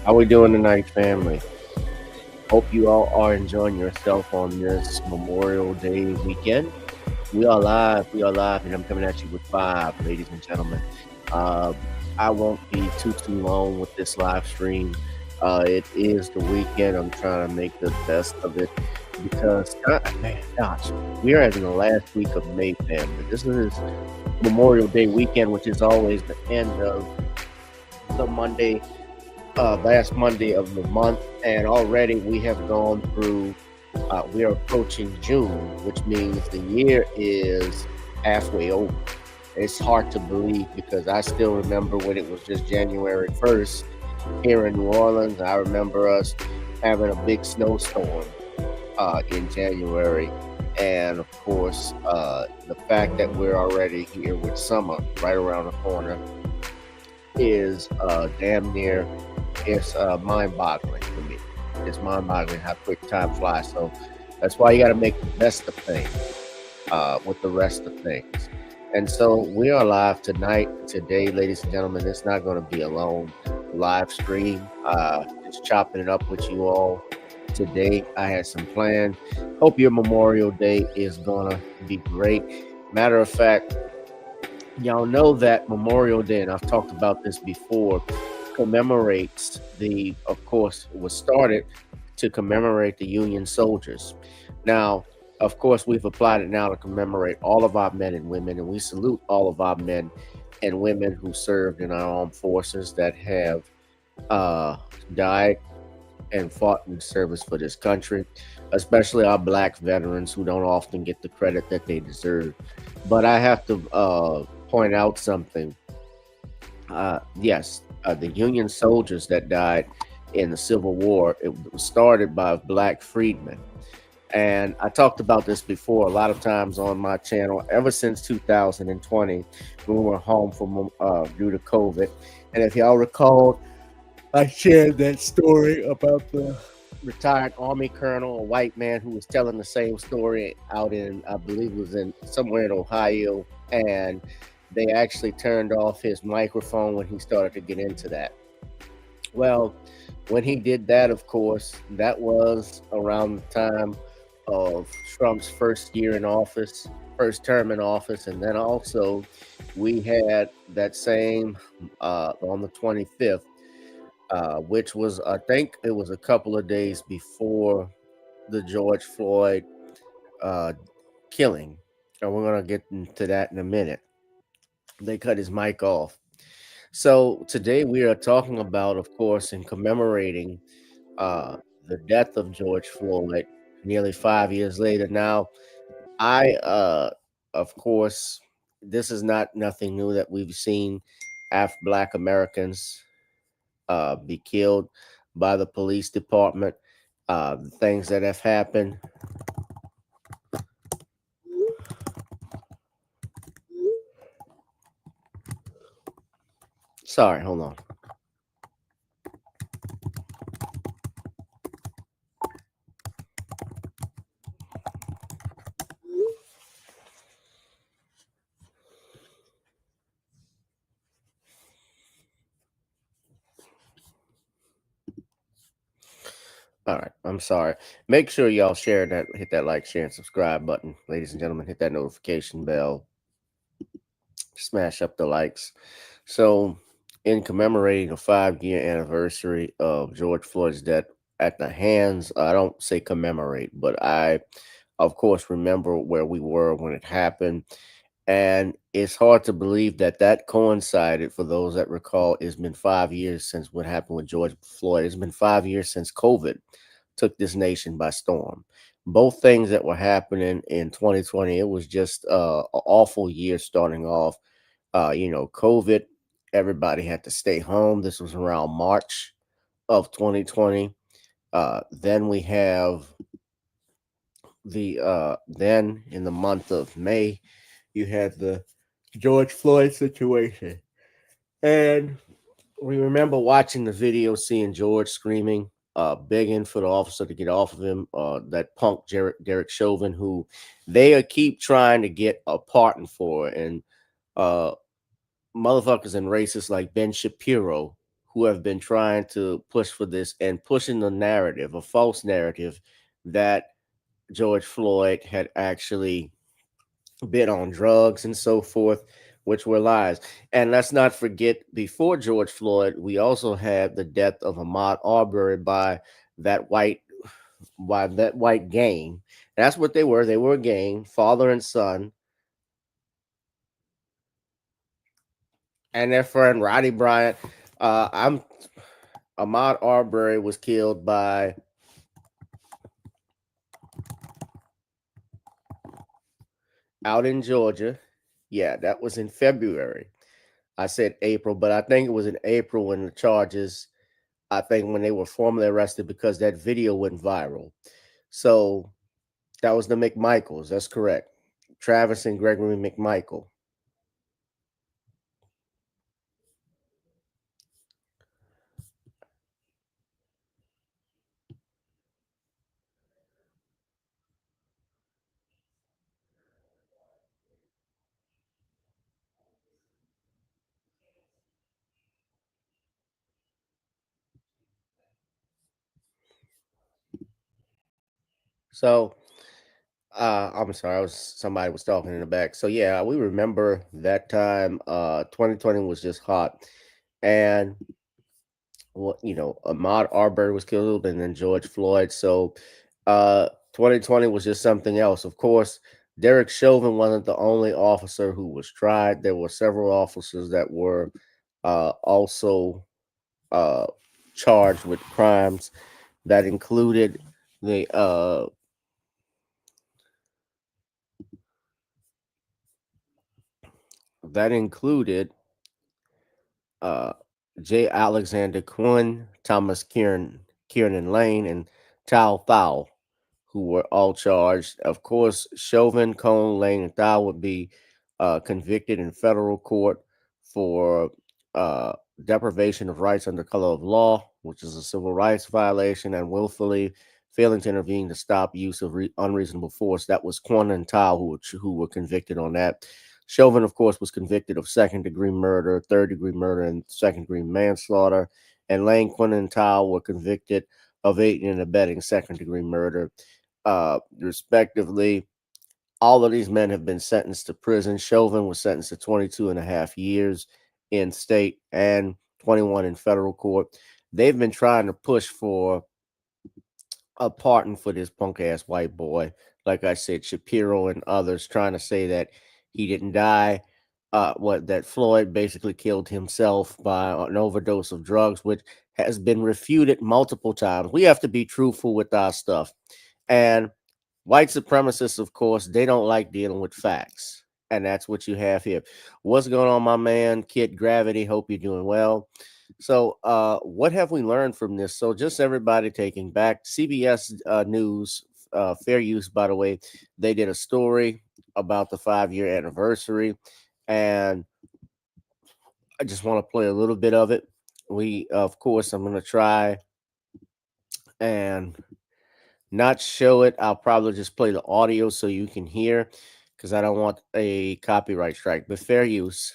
How we doing tonight, family? Hope you all are enjoying yourself on this Memorial Day weekend. We are live. We are live, and I'm coming at you with five, ladies and gentlemen. Uh, I won't be too long with this live stream. It is the weekend. I'm trying to make the best of it because, man, gosh, we are in the last week of May, family. This is Memorial Day weekend, which is always the end of the Monday last Monday of the month, and already we have gone through. We are approaching June, which means the year is halfway over. It's hard to believe because I still remember when it was just January 1st here in New Orleans. I remember us having a big snowstorm in January. And of course, the fact that we're already here with summer right around the corner is damn near it's mind-boggling for me. It's mind-boggling how quick time flies. So that's why you got to make the best of things with the rest of things. And so we are live tonight, today, ladies and gentlemen. It's not going to be a long live stream. Just chopping it up with you all today. I had some plans. Hope your Memorial Day is going to be great. Matter of fact, y'all know that Memorial Day, and I've talked about this before, commemorates of course, it was started to commemorate the Union soldiers. Now, of course, we've applied it now to commemorate all of our men and women, and we salute all of our men and women who served in our armed forces that have uh, died and fought in service for this country, especially our black veterans who don't often get the credit that they deserve. But I have to point out something. Yes, the Union soldiers that died in the Civil War, it was started by black freedmen. And I talked about this before a lot of times on my channel ever since 2020 when we were home from due to COVID. And if y'all recall, I shared that story about the retired Army colonel, a white man who was telling the same story out in, I believe it was in somewhere in Ohio. And they actually turned off his microphone when he started to get into that. Well, when he did that, of course, that was around the time of Trump's first year in office, first term in office. And then also, we had that same on the 25th, which was, I think it was a couple of days before the George Floyd uh, killing. And we're going to get into that in a minute. They cut his mic off. So today we are talking about, of course, and commemorating uh, the death of George Floyd nearly 5 years later. Now, of course, this is not nothing new that we've seen Black Americans be killed by the police department. The things that have happened. Sorry, hold on. All right, I'm sorry. Make sure y'all share that, hit that like, share, and subscribe button, ladies and gentlemen. Hit that notification bell, smash up the likes. So, in commemorating a 5 year anniversary of George Floyd's death at the hands, I don't say commemorate, but I, of course, remember where we were when it happened. And it's hard to believe that that coincided, for those that recall, it's been 5 years since what happened with George Floyd. It's been 5 years since COVID took this nation by storm. Both things that were happening in 2020, it was just an awful year starting off. COVID, everybody had to stay home. This was around March of 2020. Then we have then in the month of May, you had the George Floyd situation. And we remember watching the video, seeing George screaming, begging for the officer to get off of him. That punk Derek Chauvin, who they keep trying to get a pardon for, and uh, motherfuckers and racists like Ben Shapiro, who have been trying to push for this and pushing the narrative, a false narrative, that George Floyd had actually been on drugs and so forth, which were lies. And let's not forget, before George Floyd, we also had the death of Ahmaud Arbery that white by that white gang. That's what they were. They were a gang, father and son, and their friend Roddy Bryant. I'm Ahmaud Arbery was killed by out in Georgia. Yeah, that was in February. I said April, but I think it was in April when the charges, I think when they were formally arrested because that video went viral. So that was the McMichaels. That's correct. Travis and Gregory McMichael. So I'm sorry, I was somebody was talking in the back. So yeah, we remember that time. 2020 was just hot, and what Ahmaud Arbery was killed, and then George Floyd. So 2020 was just something else. Of course, Derek Chauvin wasn't the only officer who was tried. There were several officers that were also uh, charged with crimes that included the that included uh, J. Alexander Quinn, Thomas Kieran Lane, and Tal Thao, who were all charged. Of course, Chauvin, Cone, Lane, and Thao would be convicted in federal court for uh, deprivation of rights under color of law, which is a civil rights violation, and willfully failing to intervene to stop use of unreasonable force. That was Quan and Tao who were convicted on that. Chauvin, of course, was convicted of second-degree murder, third-degree murder, and second-degree manslaughter. And Lane, Quinn, and Tao were convicted of aiding and abetting second-degree murder, respectively. All of these men have been sentenced to prison. Chauvin was sentenced to 22 and a half years in state and 21 in federal court. They've been trying to push for a pardon for this punk ass white boy. Like I said, Shapiro and others trying to say that he didn't die. That Floyd basically killed himself by an overdose of drugs, which has been refuted multiple times. We have to be truthful with our stuff. And white supremacists, of course, they don't like dealing with facts. And that's what you have here. What's going on, my man? Kid Gravity. Hope you're doing well. So, what have we learned from this? So, just everybody taking back CBS News, Fair Use, by the way, they did a story about the 5-year anniversary. And I just want to play a little bit of it. Of course, I'm going to try and not show it. I'll probably just play the audio so you can hear because I don't want a copyright strike, but fair use.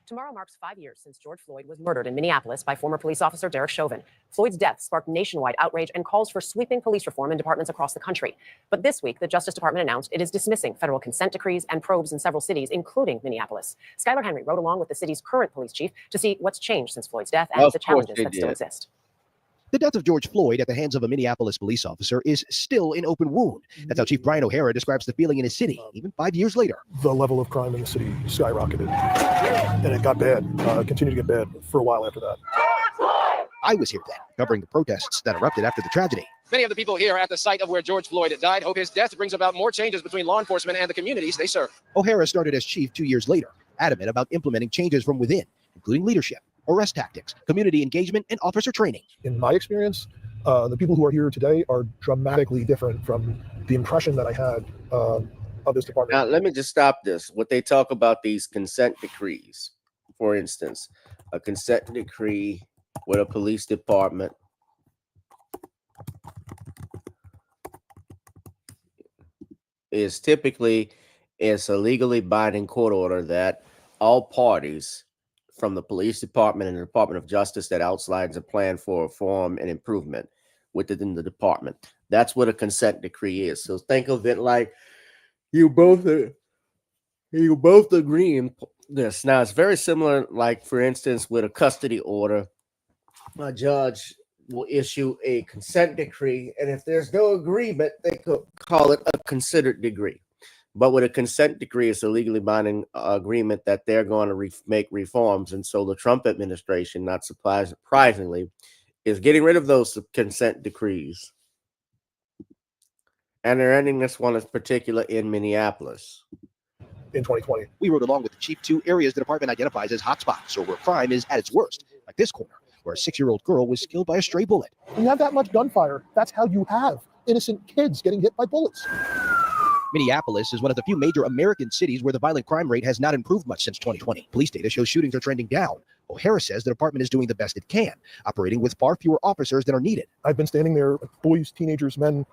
Tomorrow marks 5 years since George Floyd was murdered in Minneapolis by former police officer Derek Chauvin. Floyd's death sparked nationwide outrage and calls for sweeping police reform in departments across the country. But this week, the Justice Department announced it is dismissing federal consent decrees and probes in several cities, including Minneapolis. Skylar Henry rode along with the city's current police chief to see what's changed since Floyd's death and the challenges that still exist. The death of George Floyd at the hands of a Minneapolis police officer is still an open wound. That's how Chief Brian O'Hara describes the feeling in his city, even 5 years later. The level of crime in the city skyrocketed, and it got bad, continued to get bad for a while after that. I was here then, covering the protests that erupted after the tragedy. Many of the people here at the site of where George Floyd died hope his death brings about more changes between law enforcement and the communities they serve. O'Hara started as chief 2 years later, adamant about implementing changes from within, including leadership, arrest tactics, community engagement, and officer training. In my experience, the people who are here today are dramatically different from the impression that I had of this department. Now, let me just stop this. What they talk about these consent decrees, for instance, a consent decree with a police department is typically it's a legally binding court order that all parties from the police department and the Department of Justice that outlines a plan for reform and improvement within the department. That's what a consent decree is. So think of it like you both agree in this. Now it's very similar, like for instance, with a custody order, a judge will issue a consent decree, and if there's no agreement, they could call it a considered decree. But with a consent decree, it's a legally binding agreement that they're going to make reforms. And so the Trump administration, not surprisingly, is getting rid of those consent decrees. And they're ending this one in particular in Minneapolis. In 2020. We rode along with the chief to areas the department identifies as hotspots or where crime is at its worst, like this corner, where a 6-year-old girl was killed by a stray bullet. When you have that much gunfire, that's how you have innocent kids getting hit by bullets. Minneapolis is one of the few major American cities where the violent crime rate has not improved much since 2020. Police data shows shootings are trending down. O'Hara says the department is doing the best it can, operating with far fewer officers than are needed. I've been standing there, boys, teenagers, men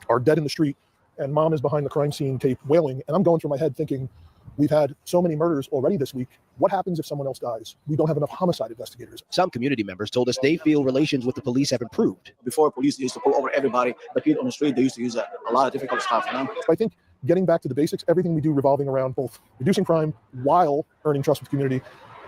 are dead in the street, and mom is behind the crime scene tape wailing, and I'm going through my head thinking, we've had so many murders already this week. What happens if someone else dies? We don't have enough homicide investigators. Some community members told us they feel relations with the police have improved. Before, police used to pull over everybody. The people on the street, they used to use a lot of difficult stuff. You know? I think getting back to the basics, everything we do revolving around both reducing crime while earning trust with the community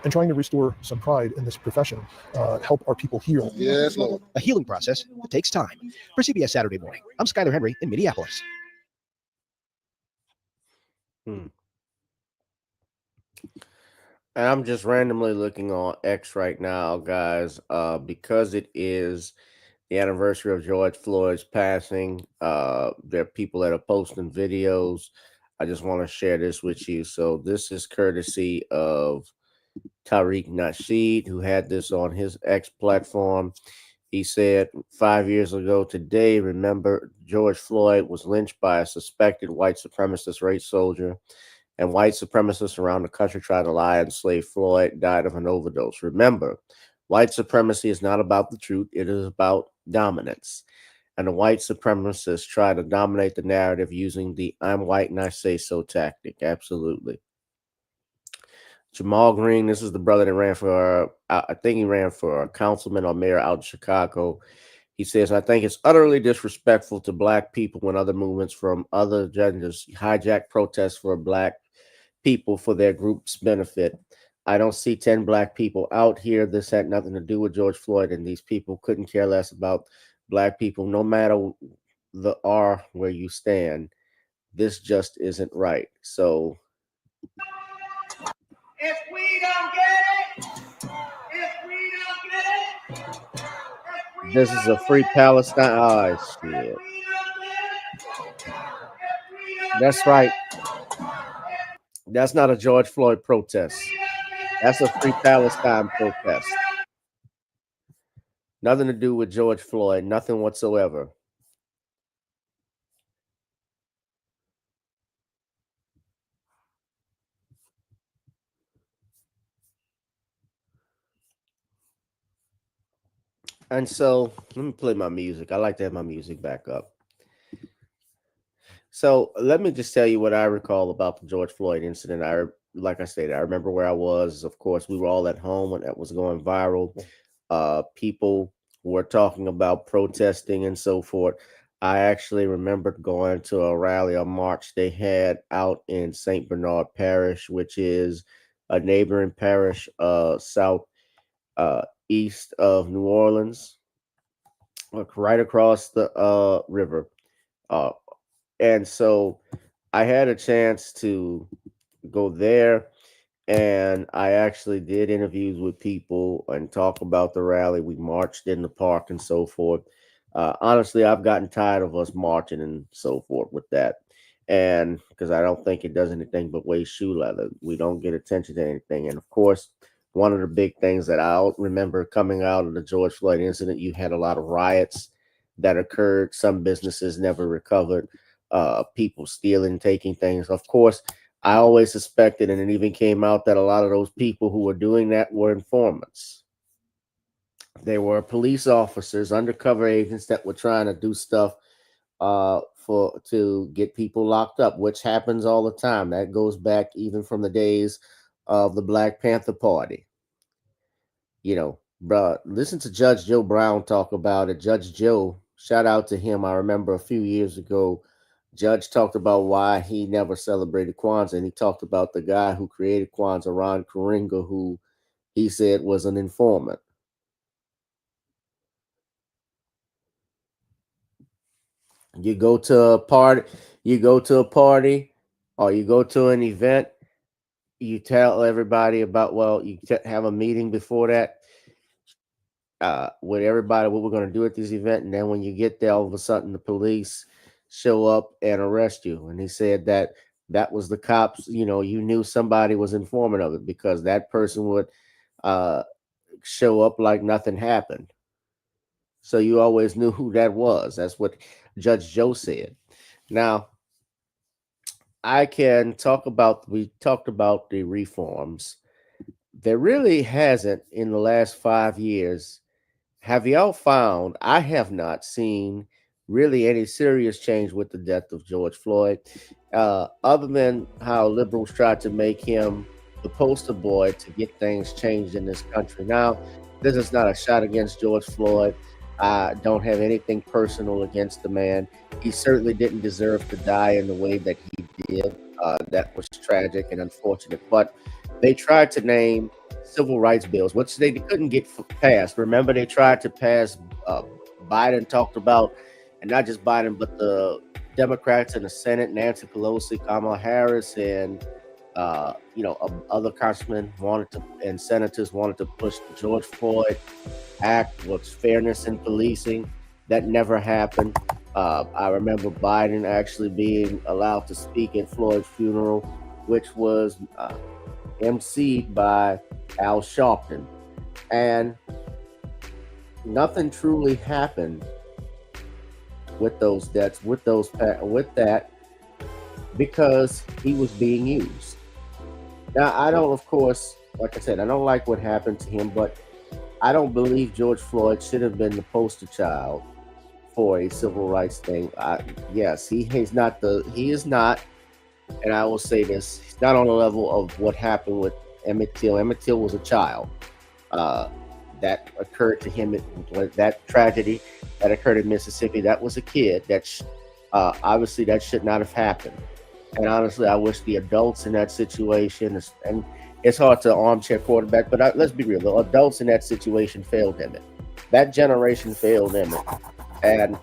and trying to restore some pride in this profession, help our people heal. Yes, Lord. A healing process that takes time. For CBS Saturday Morning, I'm Skyler Henry in Minneapolis. And I'm just randomly looking on X right now, guys, because it is the anniversary of George Floyd's passing. There are people that are posting videos. I just want to share this with you. So this is courtesy of Tariq Nasheed, who had this on his X platform. He said, 5 years ago today, remember, George Floyd was lynched by a suspected white supremacist race soldier, and white supremacists around the country tried to lie and slave Floyd died of an overdose. Remember, white supremacy is not about the truth. It is about dominance. And the white supremacists try to dominate the narrative using the I'm white and I say so tactic. Absolutely. Jamal Green, this is the brother that ran for, I think he ran for a councilman or mayor out in Chicago. He says, I think it's utterly disrespectful to black people when other movements from other genders hijack protests for black people for their group's benefit. I don't see 10 black people out here. This had nothing to do with George Floyd, and these people couldn't care less about black people, no matter the R where you stand. This just isn't right. So if we don't get it, this is a free Palestine. Oh, shit. That's right. That's not a George Floyd protest. That's a free Palestine protest. Nothing to do with George Floyd. Nothing whatsoever. And so let me play my music. I like to have my music back up. So let me just tell you what I recall about the George Floyd incident. Like I said, I remember where I was. Of course, we were all at home when that was going viral. People were talking about protesting and so forth. I actually remembered going to a rally, a march they had out in St. Bernard Parish, which is a neighboring parish south east of New Orleans, right across the river. And so I had a chance to go there, and I actually did interviews with people and talk about the rally. We marched in the park and so forth. Honestly, I've gotten tired of us marching and so forth with that. And because I don't think it does anything but waste shoe leather. We don't get attention to anything. And of course, one of the big things that I remember coming out of the George Floyd incident, you had a lot of riots that occurred. Some businesses never recovered. People stealing, taking things. Of course, I always suspected, and it even came out, that a lot of those people who were doing that were informants. They were police officers, undercover agents that were trying to do stuff to get people locked up, which happens all the time. That goes back even from the days of the Black Panther Party. Bruh, listen to Judge Joe Brown talk about it. Judge Joe, shout out to him. I remember a few years ago, Judge talked about why he never celebrated Kwanzaa, and he talked about the guy who created Kwanzaa, Ron Karinga, who he said was an informant. You go to a party, you go to a party, or you go to an event, you tell everybody about, well, have a meeting before that with everybody what we're going to do at this event, and then when you get there, all of a sudden the police show up and arrest you. And he said that that was the cops. You knew somebody was informant of it because that person would uh, show up like nothing happened. So you always knew who that was. That's what Judge Joe said. Now, I can talk about, we talked about the reforms. There really hasn't in the last 5 years. Have y'all found? I have not seen really any serious change with the death of George Floyd, other than how liberals tried to make him the poster boy to get things changed in this country. Now, this is not a shot against George Floyd. I don't have anything personal against the man. He certainly didn't deserve to die in the way that he did. That was tragic and unfortunate. But they tried to name civil rights bills, which they couldn't get passed. Remember, they tried to pass. Biden talked about, and not just Biden, but the Democrats in the Senate, Nancy Pelosi, Kamala Harris, and other congressmen wanted to, and senators wanted to push the George Floyd Act, was fairness in policing. That never happened. I remember Biden actually being allowed to speak at Floyd's funeral, which was emceed by Al Sharpton, and nothing truly happened with those debts, with that, because he was being used. Now, I don't, of course, like I said, I don't like what happened to him, but I don't believe George Floyd should have been the poster child for a civil rights thing. Yes, he is not, and I will say this, he's not on the level of what happened with Emmett Till. Emmett Till was a child. That occurred to him, that tragedy that occurred in Mississippi. That was a kid. Obviously that should not have happened. And honestly, I wish the adults in that situation, and it's hard to armchair quarterback, but let's be real, the adults in that situation failed Emmett. That generation failed Emmett. And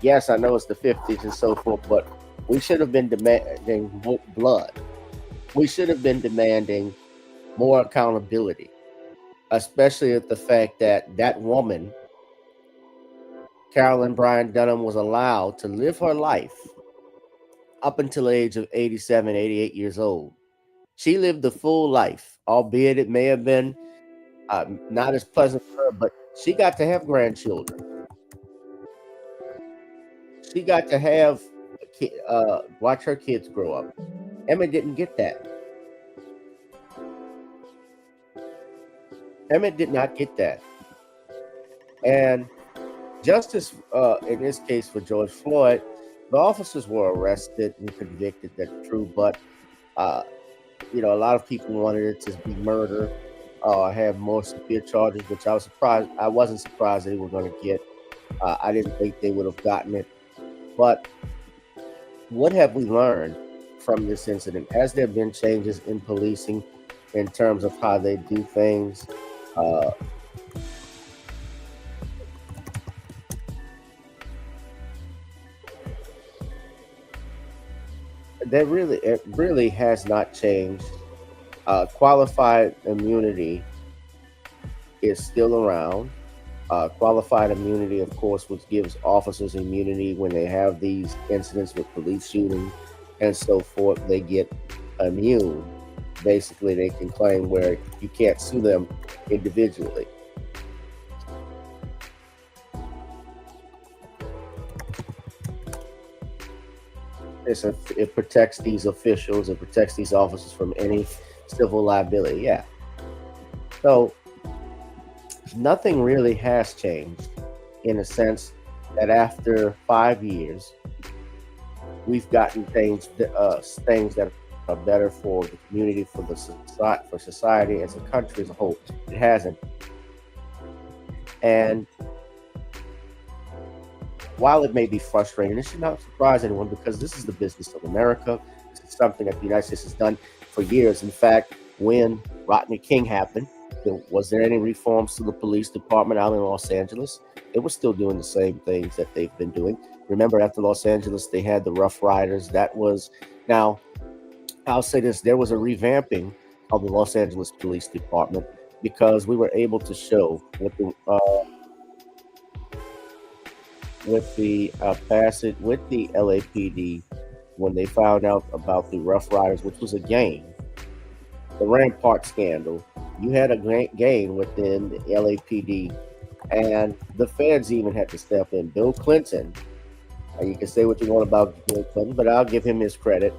yes, I know it's the 50s and so forth, but we should have been demanding blood. We should have been demanding more accountability, especially at the fact that that woman, Carolyn Bryant Dunham, was allowed to live her life up until the age of 87, 88 years old. She lived a full life, albeit it may have been not as pleasant for her, but she got to have grandchildren. She got to have watch her kids grow up. Emmett didn't get that. Emmett did not get that. And justice, in this case for George Floyd, the officers were arrested and convicted, that's true, but a lot of people wanted it to be murder or have more severe charges, which I wasn't surprised they were going to get. I didn't think they would have gotten it. But what have we learned from this incident? Has there been changes in policing in terms of how they do things? It really has not changed. Qualified immunity is still around. Qualified immunity, of course, which gives officers immunity when they have these incidents with police shooting and so forth. They get immune. Basically, they can claim where you can't sue them individually. It protects these officials, it protects these officers from any civil liability. Yeah. So nothing really has changed, in a sense that after 5 years, we've gotten things that are better for the community, for society as a country as a whole. It hasn't. And while it may be frustrating, it should not surprise anyone because this is the business of America. This is something that the United States has done for years. In fact, when Rodney King happened, was there any reforms to the police department out in Los Angeles? They were still doing the same things that they've been doing. Remember, after Los Angeles, they had the Rough Riders. Now, I'll say this, there was a revamping of the Los Angeles Police Department because we were able to show with the LAPD when they found out about the Rough Riders, which was a gang, the Rampart scandal. You had a gang within the LAPD, and the feds even had to step in. Bill Clinton, and you can say what you want about Bill Clinton, but I'll give him his credit.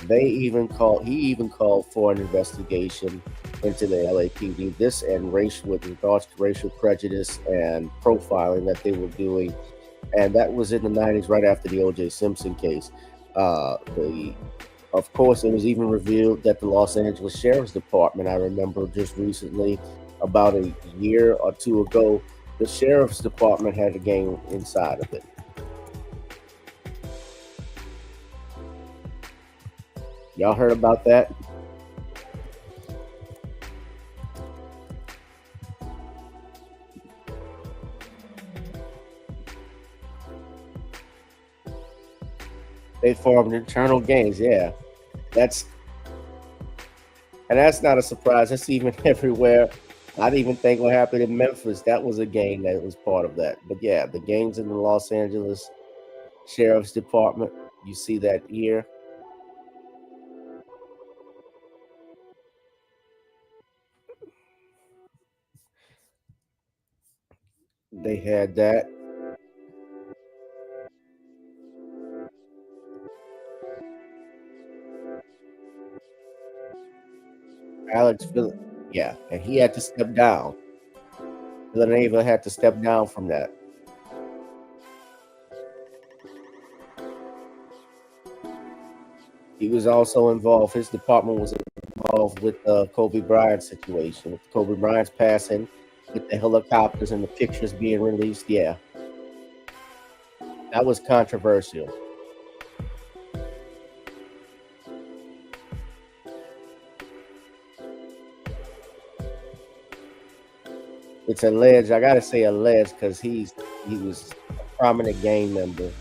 He even called for an investigation into the LAPD. This and with regards to racial prejudice and profiling that they were doing, and that was in the 90s, right after the O.J. Simpson case. Of course, it was even revealed that the Los Angeles Sheriff's Department, I remember just recently, about a year or two ago, the Sheriff's Department had a gang inside of it. Y'all heard about that? They formed internal gangs, yeah. That's not a surprise. That's even everywhere. I didn't even think what happened in Memphis. That was a gang that was part of that. But yeah, the gangs in the Los Angeles Sheriff's Department, you see that here. They had that. Yeah, and he had to step down. Villanova had to step down from that. He was also involved. His department was involved with the Kobe Bryant situation, with Kobe Bryant's passing, with the helicopters and the pictures being released. Yeah, that was controversial. It's alleged. I gotta say alleged because he was a prominent gang member.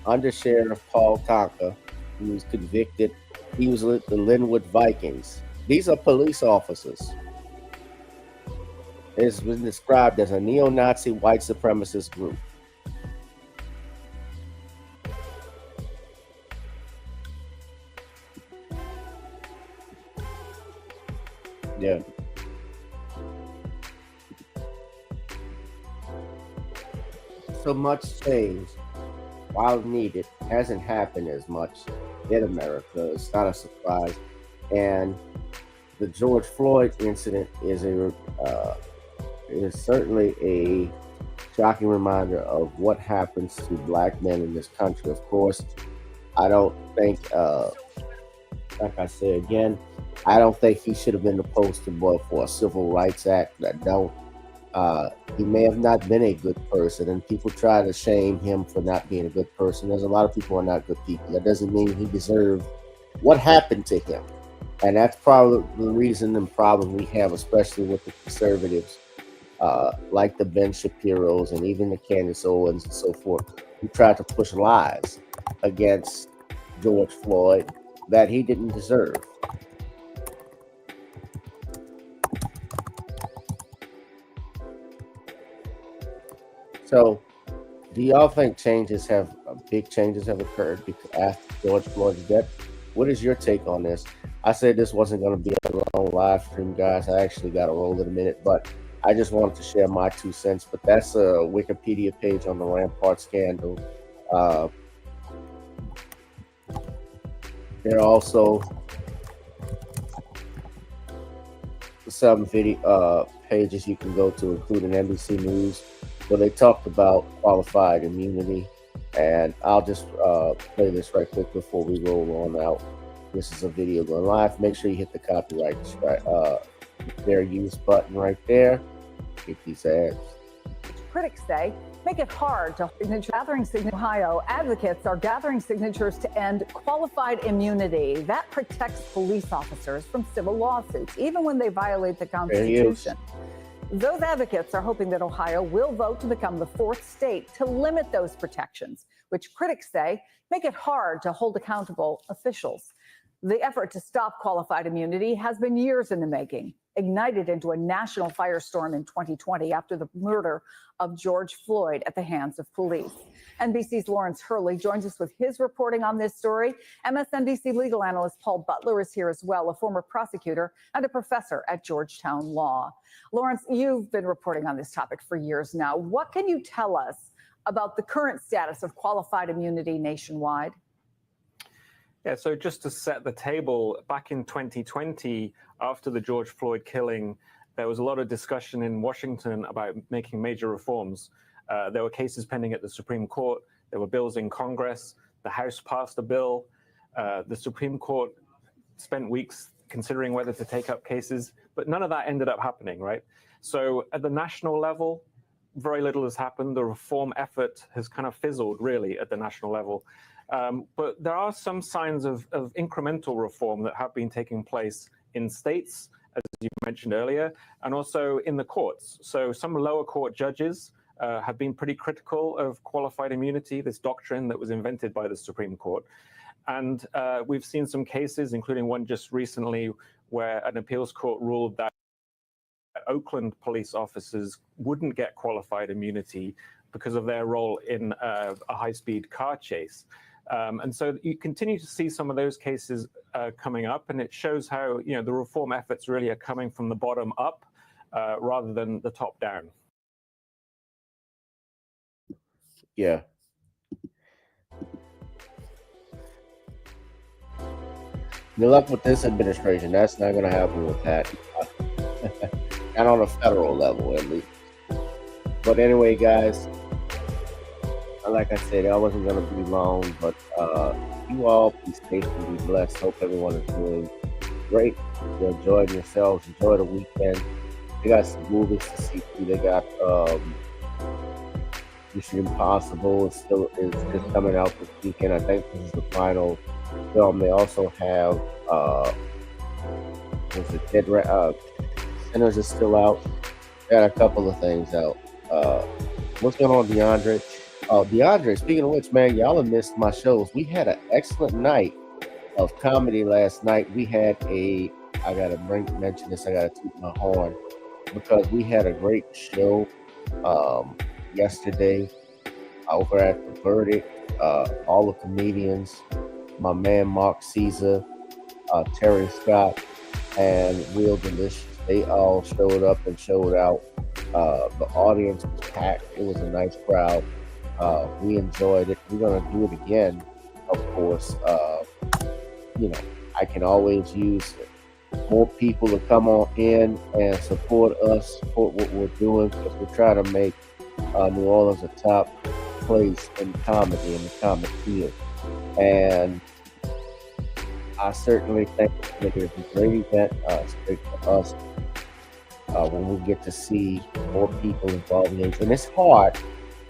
Under Sheriff Paul Tonka, he was convicted. He was with the Linwood Vikings. These are police officers. It's been described as a neo-Nazi white supremacist group. Yeah. So much change, while needed, hasn't happened as much in America. It's not a surprise. And the George Floyd incident is certainly a shocking reminder of what happens to black men in this country. Of course, I don't think, like I say again, I don't think he should have been the poster boy for a Civil Rights Act. He may have not been a good person, and people try to shame him for not being a good person. There's a lot of people who are not good people. That doesn't mean he deserved what happened to him. And that's probably the reason and problem we have, especially with the conservatives, like the Ben Shapiros and even the Candace Owens and so forth, who tried to push lies against George Floyd that he didn't deserve. So, do y'all think big changes have occurred after George Floyd's death? What is your take on this? I said this wasn't going to be a long live stream, guys. I actually got to roll in a minute, but I just wanted to share my 2 cents. But that's a Wikipedia page on the Rampart scandal. There are also some video pages you can go to, including NBC News, where they talked about qualified immunity. And I'll just play this right quick before we roll on out. This is a video going live. Make sure you hit the copyright fair use button right there. Get these ads. critics say make it hard to gathering signatures. In Ohio, advocates are gathering signatures to end qualified immunity. That protects police officers from civil lawsuits, even when they violate the Constitution. Those advocates are hoping that Ohio will vote to become the fourth state to limit those protections, which critics say make it hard to hold accountable officials. The effort to stop qualified immunity has been years in the making, ignited into a national firestorm in 2020 after the murder of George Floyd at the hands of police. NBC's Lawrence Hurley joins us with his reporting on this story. MSNBC legal analyst Paul Butler is here as well, a former prosecutor and a professor at Georgetown Law. Lawrence, you've been reporting on this topic for years now. What can you tell us about the current status of qualified immunity nationwide? Yeah, so just to set the table, back in 2020, after the George Floyd killing, there was a lot of discussion in Washington about making major reforms. There were cases pending at the Supreme Court. There were bills in Congress. The House passed a bill. The Supreme Court spent weeks considering whether to take up cases, but none of that ended up happening, right? So at the national level, very little has happened. The reform effort has kind of fizzled, really, at the national level. But there are some signs of incremental reform that have been taking place in states, as you mentioned earlier, and also in the courts. So some lower court judges have been pretty critical of qualified immunity, this doctrine that was invented by the Supreme Court. And we've seen some cases, including one just recently, where an appeals court ruled that Oakland police officers wouldn't get qualified immunity because of their role in a high-speed car chase. And so you continue to see some of those cases coming up, and it shows how the reform efforts really are coming from the bottom up rather than the top down. Yeah. Good luck with this administration. That's not going to happen with that. Not on a federal level, at least. But anyway, guys, like I said, I wasn't going to be long, but you all be safe and be blessed. Hope everyone is doing great. You're enjoying yourselves. Enjoy the weekend. They got some movies to see too. They got Mission Impossible is coming out this weekend. I think this is the final film. They also have Sinners is still out. They got a couple of things out. What's going on, DeAndre? DeAndre, speaking of which, man, y'all have missed my shows. We had an excellent night of comedy last night. We had I gotta mention this. I gotta toot my horn because we had a great show yesterday over at The Verdict. All the comedians, my man Mark Caesar, Terry Scott, and Real Delicious, they all showed up and showed out. The audience was packed. It was a nice crowd. We enjoyed it. We're going to do it again, of course. I can always use more people to come on in and support us, support what we're doing, because we're trying to make New Orleans a top place in comedy, in the comic field. And I certainly think that it's a great event. It's great for us when we get to see more people involved in it. And it's hard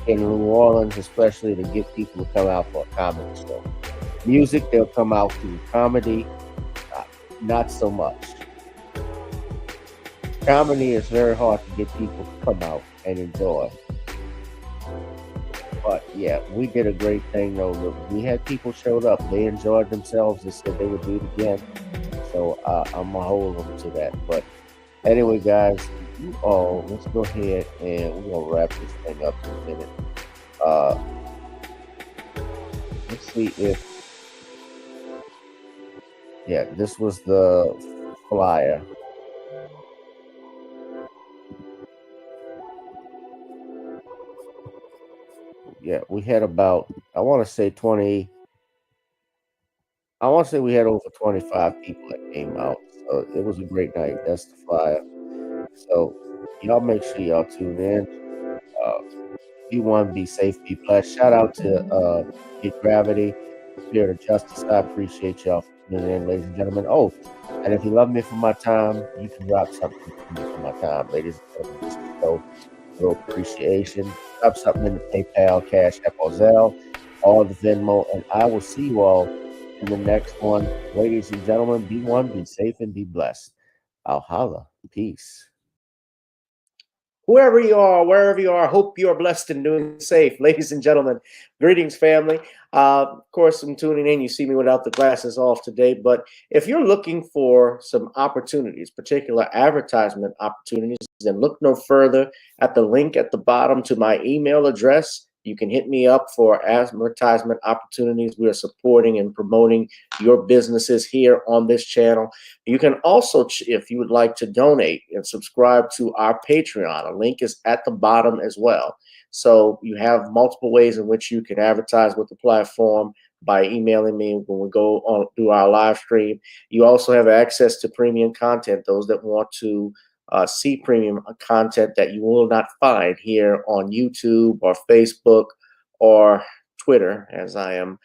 in New Orleans, especially, to get people to come out for a comedy show. Music, they'll come out to. Comedy, not so much. Comedy is very hard to get people to come out and enjoy. But yeah, we did a great thing though. We had people showed up. They enjoyed themselves. They said they would do it again. So I'm gonna hold them to that. But anyway, guys, let's go ahead and we're gonna wrap this thing up in a minute. Let's see if this was the flyer. Yeah, we had about, I want to say we had over 25 people that came out. So it was a great night. That's the flyer. So y'all make sure y'all tune in. Be one, be safe, be blessed. Shout out to Get Gravity, Spirit of Justice. I appreciate y'all for tuning in, ladies and gentlemen. Oh, and if you love me for my time, you can drop something for me for my time, ladies and gentlemen. This is little appreciation. Drop something in the PayPal, Cash App, or Zelle, all the Venmo, and I will see you all in the next one. Ladies and gentlemen, be one, be safe, and be blessed. I'll holla. Peace. Whoever you are, wherever you are, hope you are blessed and doing safe. Ladies and gentlemen, greetings, family. Of course, I'm tuning in. You see me without the glasses off today, but if you're looking for some opportunities, particular advertisement opportunities, then look no further at the link at the bottom to my email address. You can hit me up for advertisement opportunities. We are supporting and promoting your businesses here on this channel. You can also, if you would like to donate and subscribe to our Patreon, a link is at the bottom as well. So you have multiple ways in which you can advertise with the platform by emailing me when we go on through our live stream. You also have access to premium content, those that want to see premium content that you will not find here on YouTube or Facebook or Twitter, as I am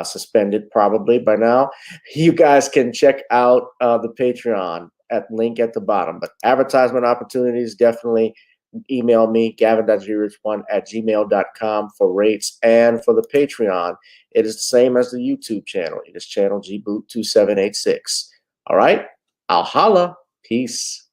suspended probably by now. You guys can check out the Patreon at link at the bottom. But advertisement opportunities, definitely email me, gavin.grich1@gmail.com for rates. And for the Patreon, it is the same as the YouTube channel. It is channel gboot2786. All right, I'll holla. Peace.